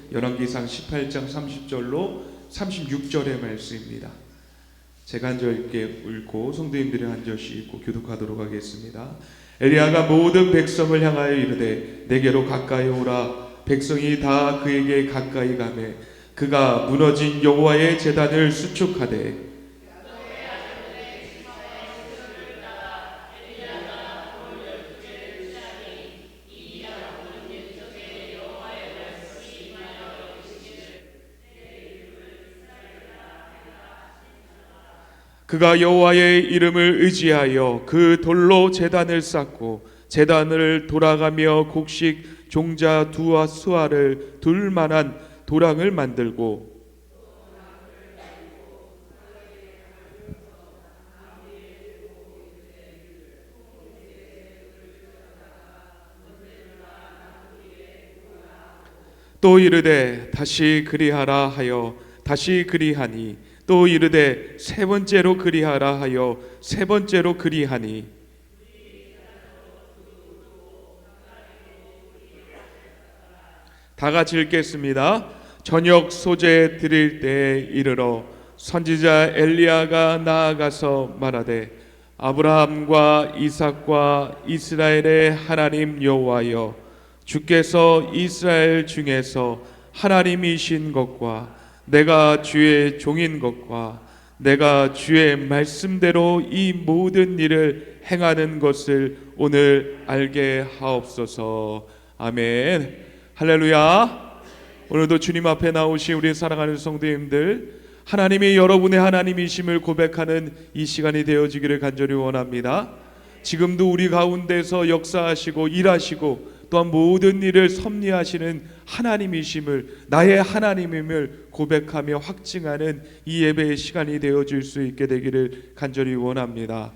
열왕기상 18장 30절로 36절의 말씀입니다. 제가 한 절 읽고 성도님들이 한 절씩 읽고 교독하도록 하겠습니다. 엘리야가 모든 백성을 향하여 이르되 내게로 가까이 오라. 백성이 다 그에게 가까이 가매 그가 무너진 여호와의 제단을 수축하되 그가 여호와의 이름을 의지하여 그 돌로 제단을 쌓고 제단을 돌아가며 곡식 종자 두와 수아를 둘 만한 도랑을 만들고 또 이르되 다시 그리하라 하여 다시 그리하니 또 이르되 세 번째로 그리하라 하여 세 번째로 그리하니 다 같이 읽겠습니다. 저녁 소재 드릴 때에 이르러 선지자 엘리야가 나아가서 말하되 아브라함과 이삭과 이스라엘의 하나님 여호와여 주께서 이스라엘 중에서 하나님이신 것과 내가 주의 종인 것과 내가 주의 말씀대로 이 모든 일을 행하는 것을 오늘 알게 하옵소서. 아멘. 할렐루야. 오늘도 주님 앞에 나오신 우리 사랑하는 성도님들, 하나님이 여러분의 하나님이심을 고백하는 이 시간이 되어지기를 간절히 원합니다. 지금도 우리 가운데서 역사하시고 일하시고 또한 모든 일을 섭리하시는 하나님이심을, 나의 하나님임을 고백하며 확증하는 이 예배의 시간이 되어질 수 있게 되기를 간절히 원합니다.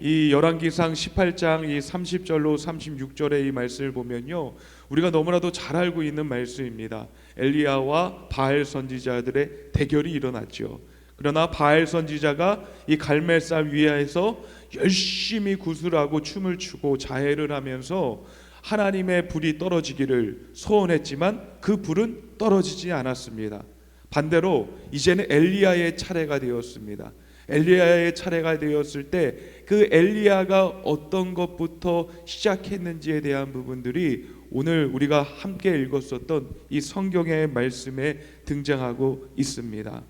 이 열왕기상 18장 이 30절로 36절의 이 말씀을 보면요, 우리가 너무나도 잘 알고 있는 말씀입니다. 엘리야와 바알 선지자들의 대결이 일어났죠. 그러나 바알 선지자가 이 갈멜산 위에서 열심히 구슬하고 춤을 추고 자해를 하면서 하나님의 불이 떨어지기를 소원했지만 그 불은 떨어지지 않았습니다. 반대로 이제는 엘리야의 차례가 되었습니다. 엘리야의 차례가 되었을 때 그 엘리야가 어떤 것부터 시작했는지에 대한 부분들이 오늘 우리가 함께 읽었었던 이 성경의 말씀에 등장하고 있습니다.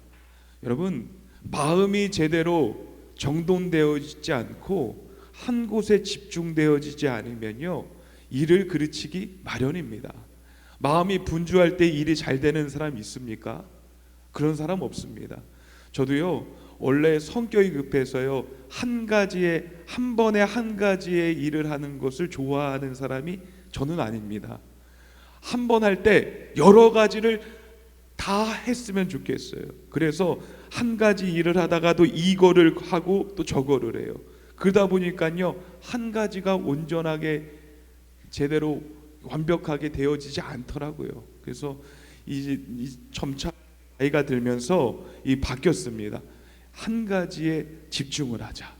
여러분, 마음이 제대로 정돈되어지지 않고 한 곳에 집중되어지지 않으면요, 일을 그르치기 마련입니다. 마음이 분주할 때 일이 잘 되는 사람 있습니까? 그런 사람 없습니다. 저도요, 원래 성격이 급해서요, 한 번에 한 가지의 일을 하는 것을 좋아하는 사람이 저는 아닙니다. 한 번 할 때 여러 가지를 다 했으면 좋겠어요. 그래서 한 가지 일을 하다가도 이거를 하고 또 저거를 해요. 그러다 보니까요, 한 가지가 온전하게 제대로 완벽하게 되어지지 않더라고요. 그래서 점차 나이가 들면서 바뀌었습니다. 한 가지에 집중을 하자.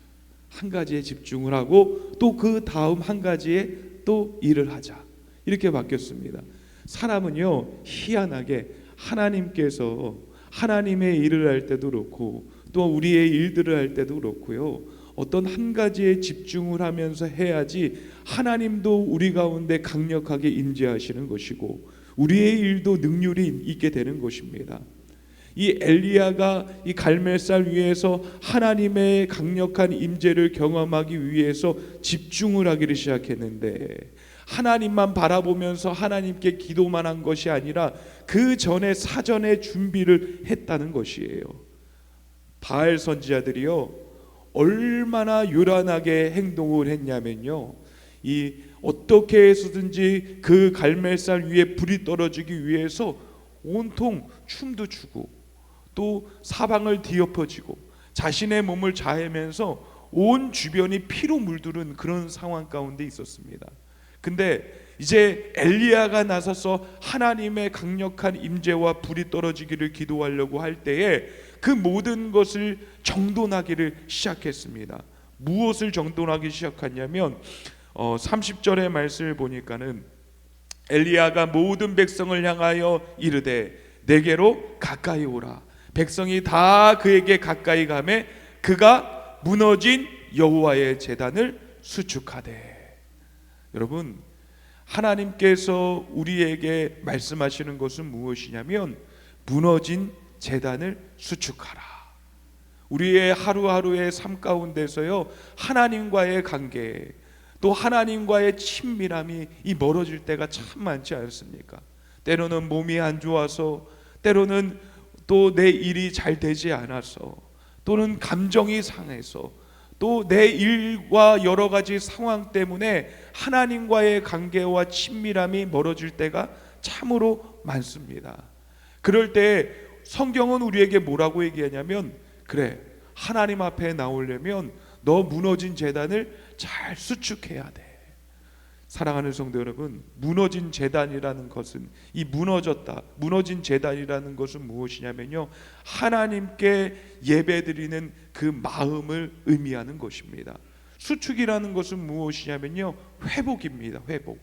한 가지에 집중을 하고 또 그 다음 한 가지에 또 일을 하자. 이렇게 바뀌었습니다. 사람은요, 희한하게 하나님께서 하나님의 일을 할 때도 그렇고 또 우리의 일들을 할 때도 그렇고요, 어떤 한 가지에 집중을 하면서 해야지 하나님도 우리 가운데 강력하게 임재하시는 것이고 우리의 일도 능률이 있게 되는 것입니다. 이 엘리야가 이 갈멜산 위에서 하나님의 강력한 임재를 경험하기 위해서 집중을 하기를 시작했는데, 하나님만 바라보면서 하나님께 기도만 한 것이 아니라 그 전에 사전에 준비를 했다는 것이에요. 바알 선지자들이요, 얼마나 요란하게 행동을 했냐면요, 어떻게 해서든지 그 갈멜산 위에 불이 떨어지기 위해서 온통 춤도 추고 또 사방을 뒤엎어지고 자신의 몸을 자해면서 온 주변이 피로 물들은 그런 상황 가운데 있었습니다. 근데 이제 엘리야가 나서서 하나님의 강력한 임재와 불이 떨어지기를 기도하려고 할 때에 그 모든 것을 정돈하기를 시작했습니다. 무엇을 정돈하기 시작했냐면 30절의 말씀을 보니까는 엘리야가 모든 백성을 향하여 이르되 내게로 가까이 오라. 백성이 다 그에게 가까이 가매 그가 무너진 여호와의 제단을 수축하되. 여러분, 하나님께서 우리에게 말씀하시는 것은 무엇이냐면 무너진 제단을 수축하라. 우리의 하루하루의 삶 가운데서요, 하나님과의 관계, 또 하나님과의 친밀함이 멀어질 때가 참 많지 않습니까? 때로는 몸이 안 좋아서, 때로는 또 내 일이 잘 되지 않아서, 또는 감정이 상해서, 또 내 일과 여러 가지 상황 때문에 하나님과의 관계와 친밀함이 멀어질 때가 참으로 많습니다. 그럴 때 성경은 우리에게 뭐라고 얘기하냐면, 그래, 하나님 앞에 나오려면 너 무너진 제단을 잘 수축해야 돼. 사랑하는 성도 여러분, 무너진 제단이라는 것은, 이 무너진 제단이라는 것은 무엇이냐면요, 하나님께 예배드리는 그 마음을 의미하는 것입니다. 수축이라는 것은 무엇이냐면요, 회복입니다. 회복.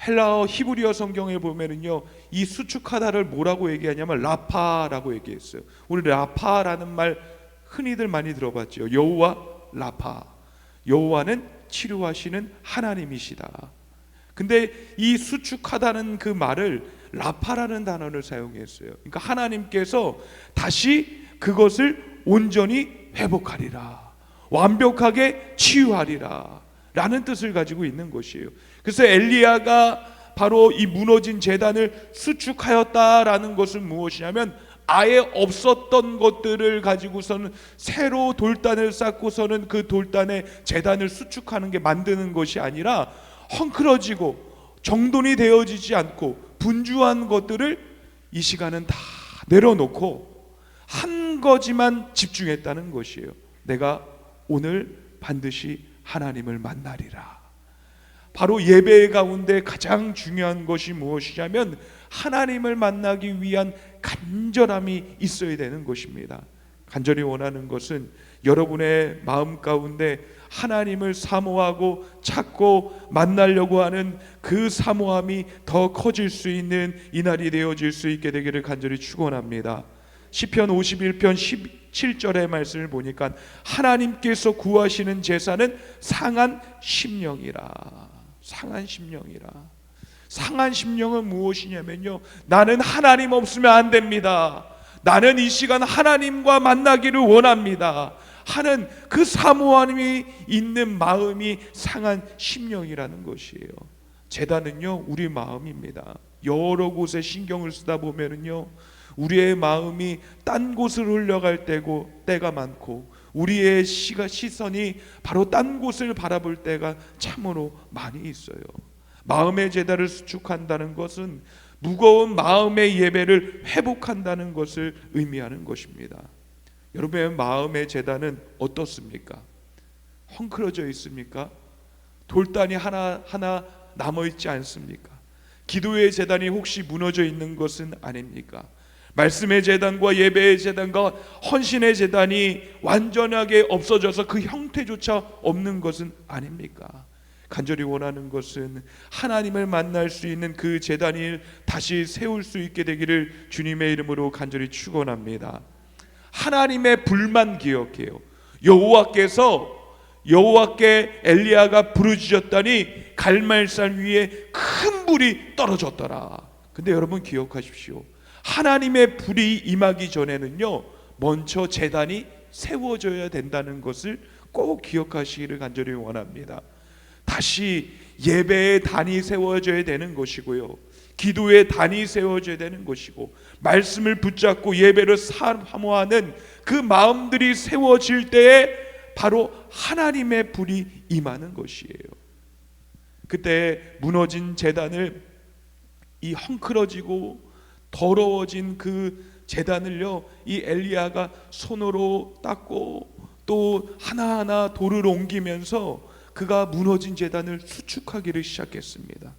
헬라어 히브리어 성경에 보면은요, 이 수축하다를 뭐라고 얘기하냐면 라파라고 얘기했어요. 우리 라파라는 말 흔히들 많이 들어봤죠. 여호와 라파. 여호와는 치료하시는 하나님이시다. 근데 이 수축하다는 그 말을 라파라는 단어를 사용했어요. 그러니까 하나님께서 다시 그것을 온전히 회복하리라, 완벽하게 치유하리라 라는 뜻을 가지고 있는 것이에요. 그래서 엘리야가 바로 이 무너진 제단을 수축하였다라는 것은 무엇이냐면, 아예 없었던 것들을 가지고서는 새로 돌단을 쌓고서는 그 돌단에 제단을 수축하는 게 만드는 것이 아니라, 헝클어지고 정돈이 되어지지 않고 분주한 것들을 이 시간은 다 내려놓고 한 가지만 집중했다는 것이에요. 내가 오늘 반드시 하나님을 만나리라. 바로 예배 가운데 가장 중요한 것이 무엇이냐면 하나님을 만나기 위한 간절함이 있어야 되는 것입니다. 간절히 원하는 것은 여러분의 마음 가운데 하나님을 사모하고 찾고 만나려고 하는 그 사모함이 더 커질 수 있는 이날이 되어질 수 있게 되기를 간절히 축원합니다. 시편 51편 17절의 말씀을 보니까 하나님께서 구하시는 제사는 상한 심령이라. 상한 심령이라. 상한 심령은 무엇이냐면요, 나는 하나님 없으면 안 됩니다, 나는 이 시간 하나님과 만나기를 원합니다 하는 그 사모함이 있는 마음이 상한 심령이라는 것이에요. 제단은요, 우리 마음입니다. 여러 곳에 신경을 쓰다 보면은요, 우리의 마음이 딴 곳을 흘러갈 때가 많고, 우리의 시선이 바로 딴 곳을 바라볼 때가 참으로 많이 있어요. 마음의 제단을 수축한다는 것은 무거운 마음의 예배를 회복한다는 것을 의미하는 것입니다. 여러분의 마음의 제단은 어떻습니까? 헝클어져 있습니까? 돌단이 하나하나 남아있지 않습니까? 기도의 제단이 혹시 무너져 있는 것은 아닙니까? 말씀의 제단과 예배의 제단과 헌신의 제단이 완전하게 없어져서 그 형태조차 없는 것은 아닙니까? 간절히 원하는 것은 하나님을 만날 수 있는 그 제단을 다시 세울 수 있게 되기를 주님의 이름으로 간절히 축원합니다. 하나님의 불만 기억해요. 여호와께 엘리야가 부르짖었더니 갈멜산 위에 큰 불이 떨어졌더라. 근데 여러분 기억하십시오. 하나님의 불이 임하기 전에는요, 먼저 제단이 세워져야 된다는 것을 꼭 기억하시기를 간절히 원합니다. 다시 예배의 단이 세워져야 되는 것이고요, 기도의 단이 세워져야 되는 것이고, 말씀을 붙잡고 예배를 사모하는 그 마음들이 세워질 때에 바로 하나님의 불이 임하는 것이에요. 그때 무너진 제단을, 이 헝클어지고 더러워진 그 제단을요, 이 엘리야가 손으로 닦고 또 하나하나 돌을 옮기면서 그가 무너진 제단을 수축하기를 시작했습니다.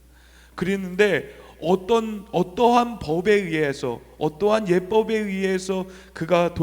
그랬는데 어떠한 법에 의해서, 어떠한 예법에 의해서 그가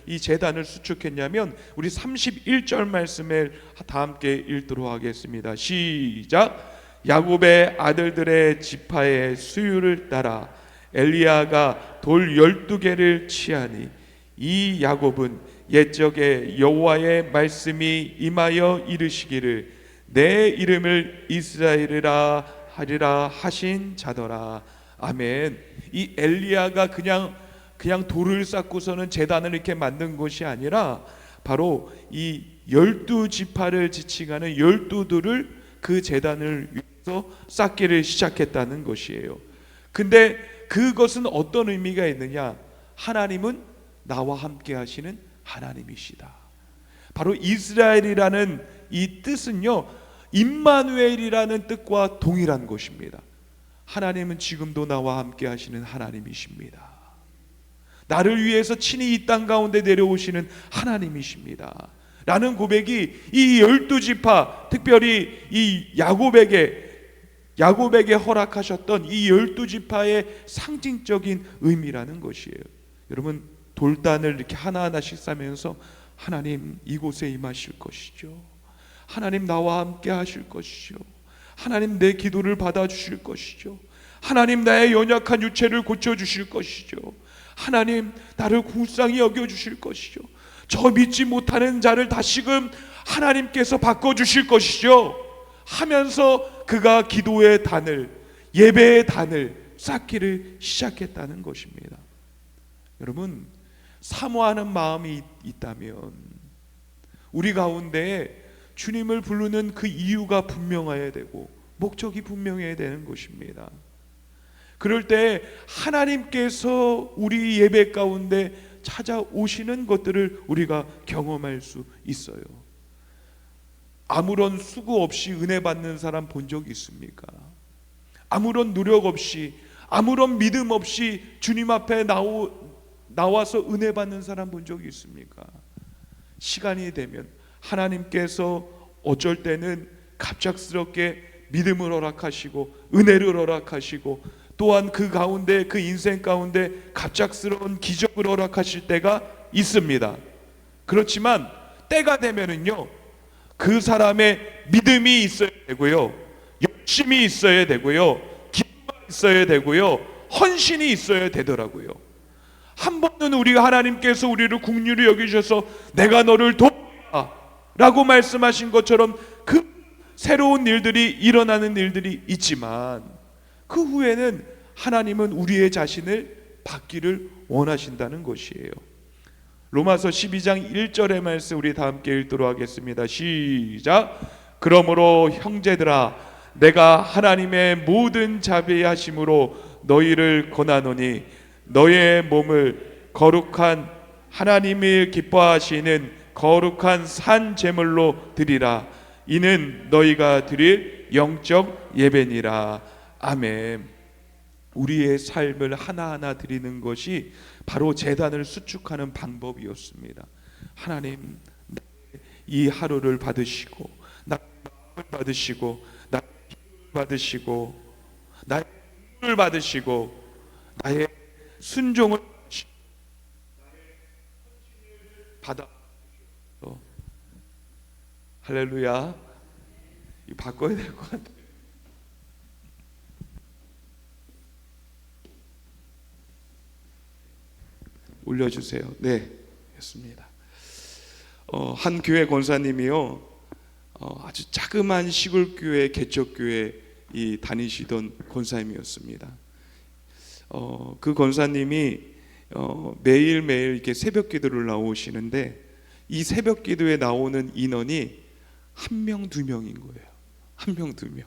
이 제단을 수축했냐면, 우리 31절 말씀을 다 함께 읽도록 하겠습니다. 시작. 야곱의 아들들의 지파의 수율을 따라 엘리야가 돌 12개를 치하니 이 야곱은 옛적에 여호와의 말씀이 임하여 이르시기를 내 이름을 이스라엘이라 하리라 하신 자더라. 아멘. 이 엘리야가 그냥 돌을 쌓고서는 제단을 이렇게 만든 것이 아니라 바로 이 12지파를 지칭하는 12돌을 그 제단을 위해서 쌓기를 시작했다는 것이에요. 근데 그것은 어떤 의미가 있느냐? 하나님은 나와 함께 하시는 하나님이시다. 바로 이스라엘이라는 이 뜻은요, 임마누엘이라는 뜻과 동일한 것입니다. 하나님은 지금도 나와 함께 하시는 하나님이십니다. 나를 위해서 친히 이 땅 가운데 내려오시는 하나님이십니다 라는 고백이 이 12지파, 특별히 이 야곱에게 허락하셨던 이 12지파의 상징적인 의미라는 것이에요. 여러분, 돌단을 이렇게 하나하나씩 싸면서 하나님 이곳에 임하실 것이죠. 하나님 나와 함께 하실 것이죠. 하나님 내 기도를 받아주실 것이죠. 하나님 나의 연약한 육체를 고쳐주실 것이죠. 하나님 나를 궁쌍히 여겨주실 것이죠. 저 믿지 못하는 자를 다시금 하나님께서 바꿔주실 것이죠 하면서 그가 기도의 단을, 예배의 단을 쌓기를 시작했다는 것입니다. 여러분, 사모하는 마음이 있다면 우리 가운데 주님을 부르는 그 이유가 분명해야 되고 목적이 분명해야 되는 것입니다. 그럴 때 하나님께서 우리 예배 가운데 찾아오시는 것들을 우리가 경험할 수 있어요. 아무런 수고 없이 은혜 받는 사람 본 적 있습니까? 아무런 노력 없이, 아무런 믿음 없이 주님 앞에 나와서 은혜 받는 사람 본 적이 있습니까? 시간이 되면 하나님께서 어쩔 때는 갑작스럽게 믿음을 허락하시고 은혜를 허락하시고 또한 그 가운데, 그 인생 가운데 갑작스러운 기적을 허락하실 때가 있습니다. 그렇지만 때가 되면은요, 그 사람의 믿음이 있어야 되고요, 열심이 있어야 되고요, 기도가 있어야 되고요, 헌신이 있어야 되더라고요. 한 번은 우리가 하나님께서 우리를 긍휼히 여기셔서 내가 너를 돕다 라고 말씀하신 것처럼 그 새로운 일들이 일어나는 일들이 있지만 그 후에는 하나님은 우리의 자신을 받기를 원하신다는 것이에요. 로마서 12장 1절의 말씀 우리 다 함께 읽도록 하겠습니다. 시작. 그러므로 형제들아, 내가 하나님의 모든 자비하심으로 너희를 권하노니 너의 몸을 거룩한 하나님이 기뻐하시는 거룩한 산 제물로 드리라. 이는 너희가 드릴 영적 예배니라. 아멘. 우리의 삶을 하나하나 드리는 것이 바로 제단을 수축하는 방법이었습니다. 하나님, 이 하루를 받으시고 나의 마음을 받으시고 나의 힘을 받으시고 나의 눈을 받으시고 나의 순종을 받아. 할렐루야. 이 바꿔야 될 것 같아요. 올려주세요. 네, 됐습니다. 한 교회 권사님이요, 아주 자그마한 시골 교회, 개척교회 다니시던 권사님이었습니다. 그 권사님이 매일매일 이렇게 새벽 기도를 나오시는데 이 새벽 기도에 나오는 인원이 1명, 2명인 거예요. 1명, 2명.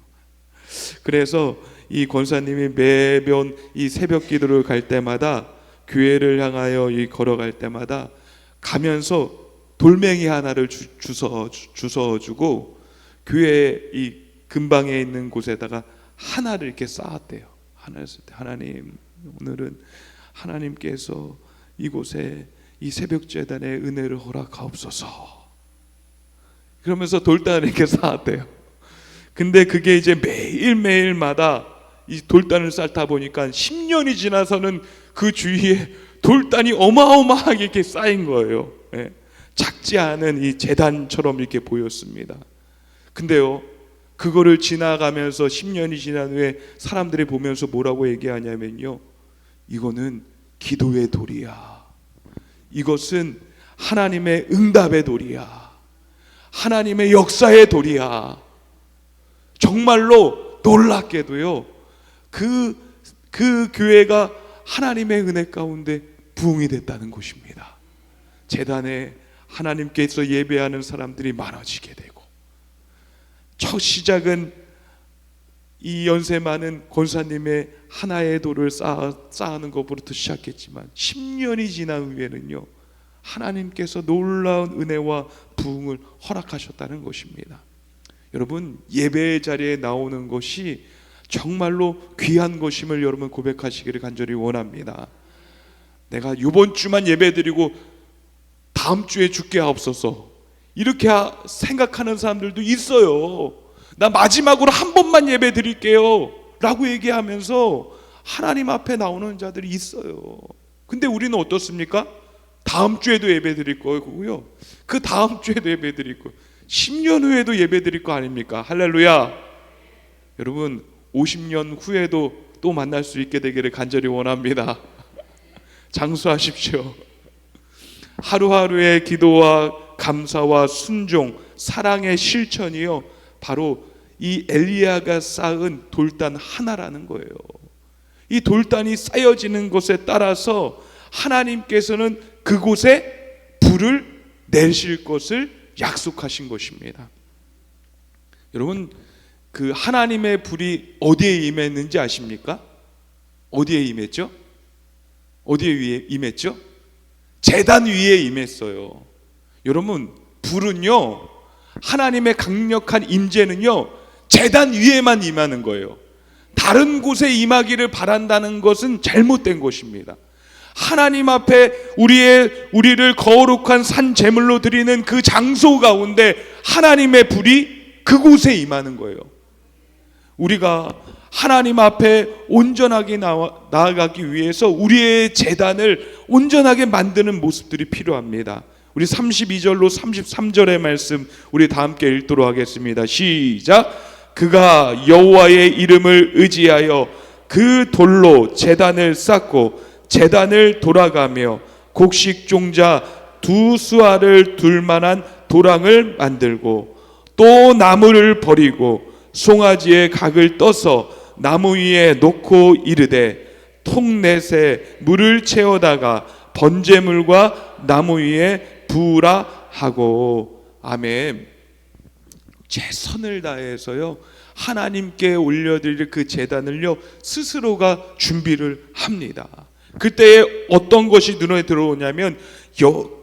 그래서 이 권사님이 매번 이 새벽 기도를 갈 때마다, 교회를 향하여 걸어갈 때마다 가면서 돌멩이 하나를 주워주고 교회 이 근방에 있는 곳에다가 하나를 이렇게 쌓았대요. 하나를 쌓을 때, 하나님, 오늘은 하나님께서 이곳에 이 새벽 제단의 은혜를 허락하옵소서. 그러면서 돌단을 이렇게 쌓았대요. 근데 그게 이제 매일매일마다 이 돌단을 쌓다 보니까 10년이 지나서는 그 주위에 돌단이 어마어마하게 이렇게 쌓인 거예요. 작지 않은 이 제단처럼 이렇게 보였습니다. 근데요, 그거를 지나가면서 10년이 지난 후에 사람들이 보면서 뭐라고 얘기하냐면요, 이거는 기도의 돌이야. 이것은 하나님의 응답의 돌이야. 하나님의 역사의 돌이야. 정말로 놀랍게도요, 그 교회가 하나님의 은혜 가운데 부흥이 됐다는 것입니다. 제단에 하나님께서 예배하는 사람들이 많아지게 되고, 첫 시작은 이 연세 많은 권사님의 하나의 돌을 쌓는 것부터 시작했지만 10년이 지난 후에는요, 하나님께서 놀라운 은혜와 부흥을 허락하셨다는 것입니다. 여러분, 예배의 자리에 나오는 것이 정말로 귀한 것임을 여러분 고백하시기를 간절히 원합니다. 내가 이번 주만 예배드리고 다음 주에 죽게 하옵소서, 이렇게 생각하는 사람들도 있어요. 나 마지막으로 한 번만 예배 드릴게요 라고 얘기하면서 하나님 앞에 나오는 자들이 있어요. 근데 우리는 어떻습니까? 다음 주에도 예배 드릴 거고요, 그 다음 주에도 예배 드릴 거예요, 10년 후에도 예배 드릴 거 아닙니까? 할렐루야. 여러분, 50년 후에도 또 만날 수 있게 되기를 간절히 원합니다. 장수하십시오. 하루하루의 기도와 감사와 순종, 사랑의 실천이요, 바로 이 엘리야가 쌓은 돌단 하나라는 거예요. 이 돌단이 쌓여지는 것에 따라서 하나님께서는 그곳에 불을 내실 것을 약속하신 것입니다. 여러분, 그 하나님의 불이 어디에 임했는지 아십니까? 어디에 임했죠? 어디에 임했죠? 제단 위에 임했어요. 여러분, 불은요, 하나님의 강력한 임재는요, 제단 위에만 임하는 거예요. 다른 곳에 임하기를 바란다는 것은 잘못된 것입니다. 하나님 앞에 우리를 거룩한 산 제물로 드리는 그 장소 가운데 하나님의 불이 그곳에 임하는 거예요. 우리가 하나님 앞에 온전하게 나아가기 위해서 우리의 제단을 온전하게 만드는 모습들이 필요합니다. 우리 32절로 33절의 말씀 우리 다 함께 읽도록 하겠습니다. 시작. 그가 여호와의 이름을 의지하여 그 돌로 제단을 쌓고 제단을 돌아가며 곡식종자 2수알을 둘 만한 도랑을 만들고 또 나무를 버리고 송아지의 각을 떠서 나무 위에 놓고 이르되 통넷에 물을 채워다가 번제물과 나무 위에 부으라 하고. 아멘. 최선을 다해서요, 하나님께 올려드릴 그 제단을요, 스스로가 준비를 합니다. 그때에 어떤 것이 눈에 들어오냐면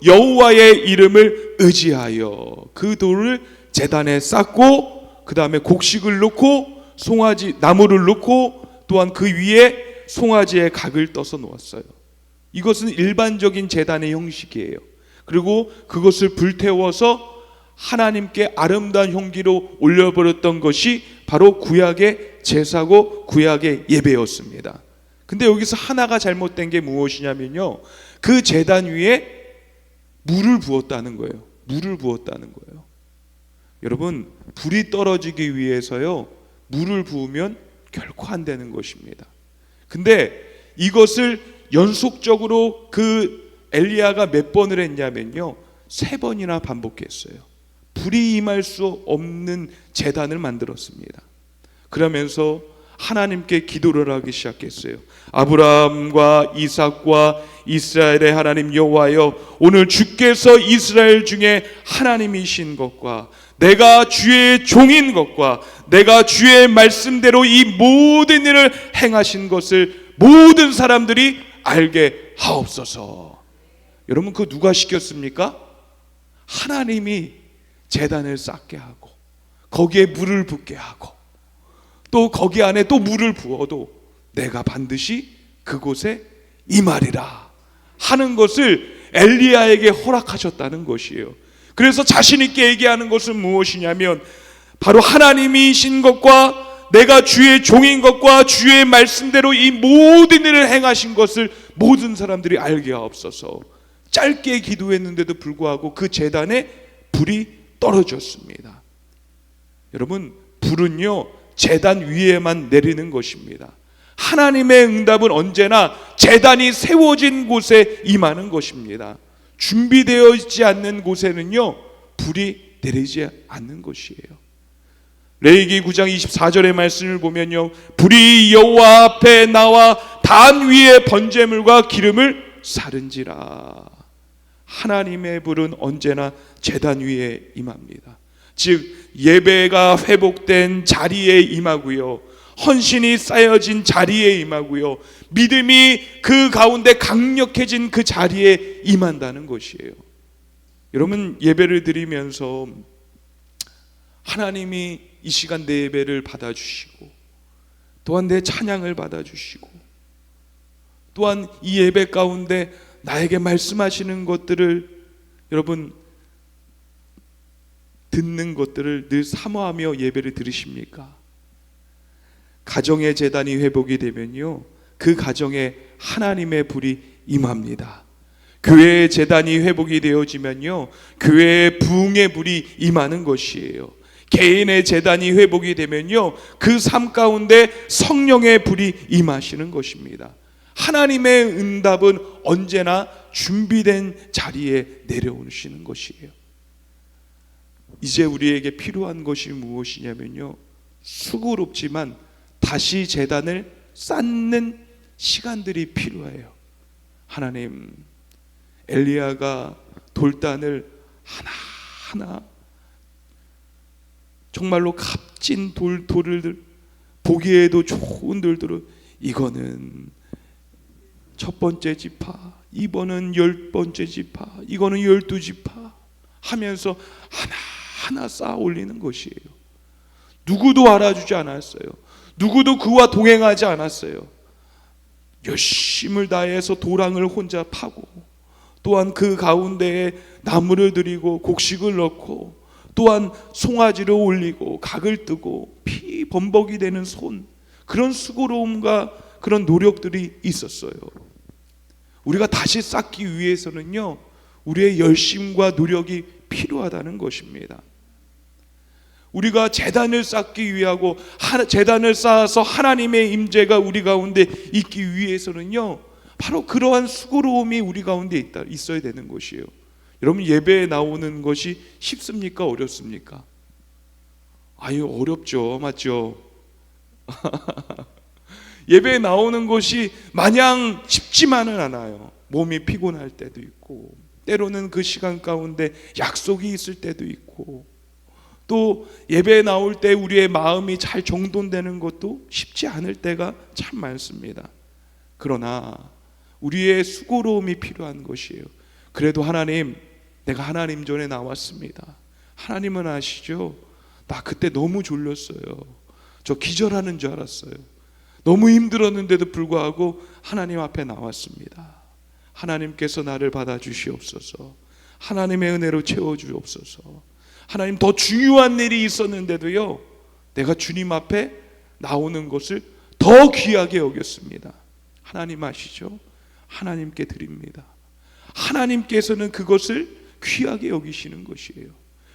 여호와의 이름을 의지하여 그 돌을 제단에 쌓고, 그 다음에 곡식을 넣고 송아지 나무를 넣고, 또한 그 위에 송아지의 각을 떠서 놓았어요. 이것은 일반적인 제단의 형식이에요. 그리고 그것을 불태워서 하나님께 아름다운 향기로 올려버렸던 것이 바로 구약의 제사고 구약의 예배였습니다. 근데 여기서 하나가 잘못된 게 무엇이냐면요, 그 제단 위에 물을 부었다는 거예요. 물을 부었다는 거예요. 여러분, 불이 떨어지기 위해서요, 물을 부으면 결코 안 되는 것입니다. 근데 이것을 연속적으로 그 엘리야가 몇 번을 했냐면요, 3번이나 반복했어요. 불이 임할 수 없는 제단을 만들었습니다. 그러면서 하나님께 기도를 하기 시작했어요. 아브라함과 이삭과 이스라엘의 하나님 여호와여, 오늘 주께서 이스라엘 중에 하나님이신 것과 내가 주의 종인 것과 내가 주의 말씀대로 이 모든 일을 행하신 것을 모든 사람들이 알게 하옵소서. 여러분, 그거 누가 시켰습니까? 하나님이 제단을 쌓게 하고 거기에 물을 붓게 하고 또 거기 안에 또 물을 부어도 내가 반드시 그곳에 임하리라 하는 것을 엘리야에게 허락하셨다는 것이에요. 그래서 자신 있게 얘기하는 것은 무엇이냐면 바로 하나님이신 것과 내가 주의 종인 것과 주의 말씀대로 이 모든 일을 행하신 것을 모든 사람들이 알게 하옵소서. 짧게 기도했는데도 불구하고 그 제단에 불이 떨어졌습니다. 여러분, 불은요 제단 위에만 내리는 것입니다. 하나님의 응답은 언제나 제단이 세워진 곳에 임하는 것입니다. 준비되어 있지 않는 곳에는요 불이 내리지 않는 것이에요. 레위기 9장 24절의 말씀을 보면요, 불이 여호와 앞에 나와 단 위에 번제물과 기름을 사른지라. 하나님의 불은 언제나 제단 위에 임합니다. 즉 예배가 회복된 자리에 임하고요, 헌신이 쌓여진 자리에 임하고요, 믿음이 그 가운데 강력해진 그 자리에 임한다는 것이에요. 여러분, 예배를 드리면서 하나님이 이 시간 내 예배를 받아주시고, 또한 내 찬양을 받아주시고, 또한 이 예배 가운데 나에게 말씀하시는 것들을, 여러분 듣는 것들을 늘 사모하며 예배를 드리십니까? 가정의 제단이 회복이 되면요, 그 가정에 하나님의 불이 임합니다. 교회의 제단이 회복이 되어지면요, 교회의 부흥의 불이 임하는 것이에요. 개인의 제단이 회복이 되면요, 그 삶 가운데 성령의 불이 임하시는 것입니다. 하나님의 응답은 언제나 준비된 자리에 내려오시는 것이에요. 이제 우리에게 필요한 것이 무엇이냐면요, 수고롭지만 다시 제단을 쌓는 시간들이 필요해요. 하나님, 엘리야가 돌단을 하나하나 정말로 값진 돌을 보기에도 좋은 돌들을, 이거는 첫 번째 지파, 이번은 10번째 지파, 이거는 12지파 하면서 하나하나 쌓아 올리는 것이에요. 누구도 알아주지 않았어요. 누구도 그와 동행하지 않았어요. 열심을 다해서 도랑을 혼자 파고, 또한 그 가운데에 나무를 들이고 곡식을 넣고, 또한 송아지를 올리고 각을 뜨고 피 범벅이 되는 손, 그런 수고로움과 그런 노력들이 있었어요. 우리가 다시 쌓기 위해서는요, 우리의 열심과 노력이 필요하다는 것입니다. 우리가 제단을 쌓기 위하고 제단을 쌓아서 하나님의 임재가 우리 가운데 있기 위해서는요, 바로 그러한 수고로움이 우리 가운데 있어야 되는 것이에요. 여러분, 예배에 나오는 것이 쉽습니까? 어렵습니까? 아유, 어렵죠. 맞죠? 예배에 나오는 것이 마냥 쉽지만은 않아요. 몸이 피곤할 때도 있고, 때로는 그 시간 가운데 약속이 있을 때도 있고, 또 예배에 나올 때 우리의 마음이 잘 정돈되는 것도 쉽지 않을 때가 참 많습니다. 그러나 우리의 수고로움이 필요한 것이에요. 그래도 하나님, 내가 하나님 전에 나왔습니다. 하나님은 아시죠? 나 그때 너무 졸렸어요. 저 기절하는 줄 알았어요. 너무 힘들었는데도 불구하고 하나님 앞에 나왔습니다. 하나님께서 나를 받아주시옵소서. 하나님의 은혜로 채워주옵소서. 하나님, 더 중요한 일이 있었는데도요, 내가 주님 앞에 나오는 것을 더 귀하게 여겼습니다. 하나님 아시죠? 하나님께 드립니다. 하나님께서는 그것을 귀하게 여기시는 것이에요.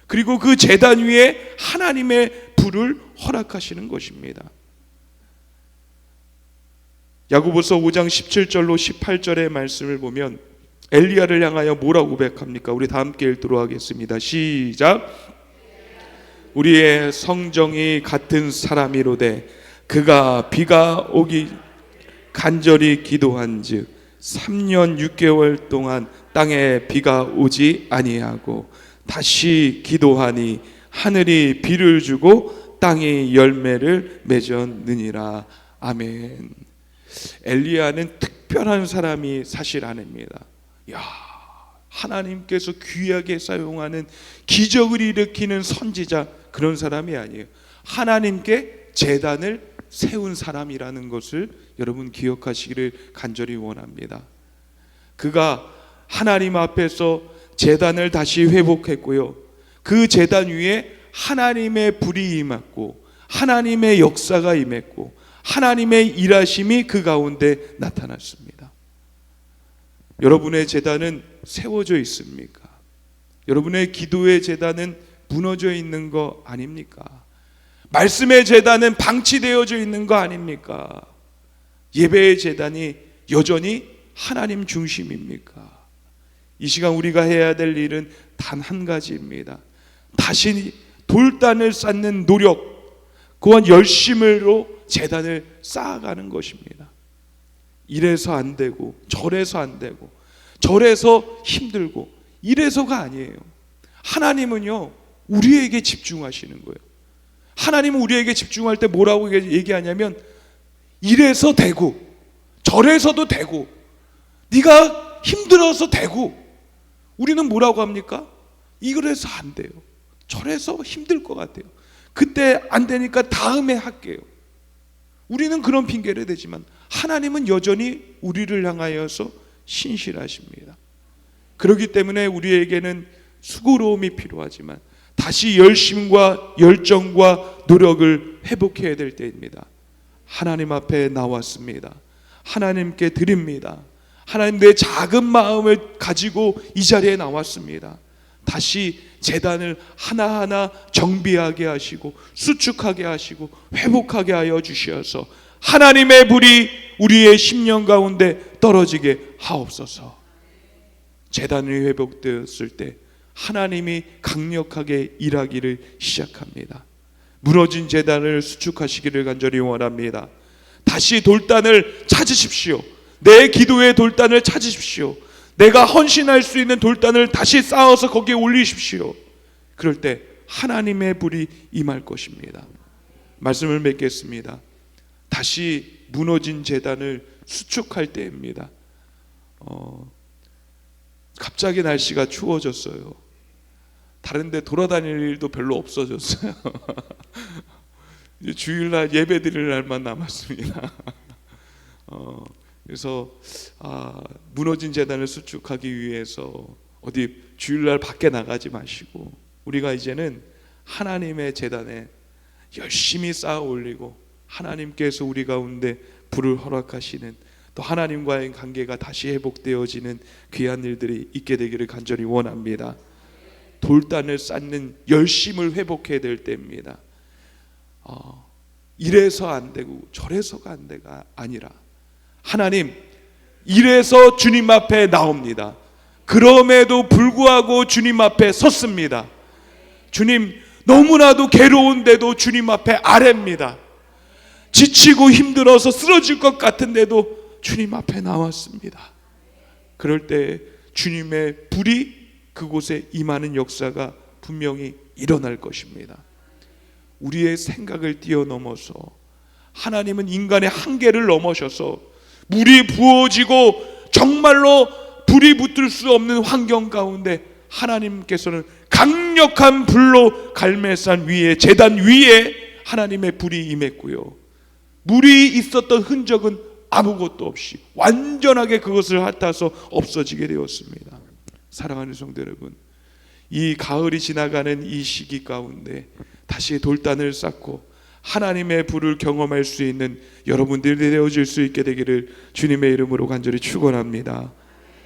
그리고 그 제단 위에 하나님의 불을 허락하시는 것입니다. 야고보서 5장 17절로 18절의 말씀을 보면 엘리야를 향하여 뭐라고 고백합니까? 우리 다 함께 읽도록 하겠습니다. 시작. 우리의 성정이 같은 사람이로되 그가 비가 오기 간절히 기도한즉 3년 6개월 동안 땅에 비가 오지 아니하고 다시 기도하니 하늘이 비를 주고 땅이 열매를 맺었느니라. 아멘. 엘리야는 특별한 사람이 사실 아닙니다. 야, 하나님께서 귀하게 사용하는 기적을 일으키는 선지자, 그런 사람이 아니에요. 하나님께 제단을 세운 사람이라는 것을 여러분 기억하시기를 간절히 원합니다. 그가 하나님 앞에서 제단을 다시 회복했고요, 그 제단 위에 하나님의 불이 임했고 하나님의 역사가 임했고 하나님의 일하심이 그 가운데 나타났습니다. 여러분의 제단은 세워져 있습니까? 여러분의 기도의 제단은 무너져 있는 거 아닙니까? 말씀의 제단은 방치되어져 있는 거 아닙니까? 예배의 제단이 여전히 하나님 중심입니까? 이 시간 우리가 해야 될 일은 단 한 가지입니다. 다시 돌단을 쌓는 노력, 그와 열심으로 제단을 쌓아가는 것입니다. 이래서 안 되고 저래서 안 되고 저래서 힘들고 이래서가 아니에요. 하나님은요, 우리에게 집중하시는 거예요. 하나님은 우리에게 집중할 때 뭐라고 얘기하냐면, 이래서 되고 저래서도 되고 네가 힘들어서 되고. 우리는 뭐라고 합니까? 이래서 안 돼요, 저래서 힘들 것 같아요, 그때 안 되니까 다음에 할게요. 우리는 그런 핑계를 대지만 하나님은 여전히 우리를 향하여서 신실하십니다. 그렇기 때문에 우리에게는 수고로움이 필요하지만 다시 열심과 열정과 노력을 회복해야 될 때입니다. 하나님 앞에 나왔습니다. 하나님께 드립니다. 하나님, 내 작은 마음을 가지고 이 자리에 나왔습니다. 다시 제단을 하나하나 정비하게 하시고 수축하게 하시고 회복하게 하여 주시어서 하나님의 불이 우리의 심령 가운데 떨어지게 하옵소서. 제단이 회복되었을 때 하나님이 강력하게 일하기를 시작합니다. 무너진 제단을 수축하시기를 간절히 원합니다. 다시 돌단을 찾으십시오. 내 기도의 돌단을 찾으십시오. 내가 헌신할 수 있는 돌단을 다시 쌓아서 거기에 올리십시오. 그럴 때 하나님의 불이 임할 것입니다. 말씀을 맺겠습니다. 다시 무너진 제단을 수축할 때입니다. 갑자기 날씨가 추워졌어요. 다른 데 돌아다닐 일도 별로 없어졌어요. 이제 주일날 예배 드릴 날만 남았습니다. 그래서 무너진 제단을 수축하기 위해서 어디 주일날 밖에 나가지 마시고 우리가 이제는 하나님의 제단에 열심히 쌓아 올리고 하나님께서 우리 가운데 불을 허락하시는, 또 하나님과의 관계가 다시 회복되어지는 귀한 일들이 있게 되기를 간절히 원합니다. 돌단을 쌓는 열심을 회복해야 될 때입니다. 이래서 안 되고 저래서가 안 돼가 아니라, 하나님, 이래서 주님 앞에 나옵니다. 그럼에도 불구하고 주님 앞에 섰습니다. 주님, 너무나도 괴로운데도 주님 앞에 아뢰입니다. 지치고 힘들어서 쓰러질 것 같은데도 주님 앞에 나왔습니다. 그럴 때 주님의 불이 그곳에 임하는 역사가 분명히 일어날 것입니다. 우리의 생각을 뛰어넘어서 하나님은 인간의 한계를 넘어서서 물이 부어지고 정말로 불이 붙을 수 없는 환경 가운데 하나님께서는 강력한 불로 갈멜산 위에, 제단 위에 하나님의 불이 임했고요, 물이 있었던 흔적은 아무것도 없이 완전하게 그것을 핥아서 없어지게 되었습니다. 사랑하는 성도 여러분, 이 가을이 지나가는 이 시기 가운데 다시 돌단을 쌓고 하나님의 불을 경험할 수 있는 여러분들이 되어질 수 있게 되기를 주님의 이름으로 간절히 축원합니다.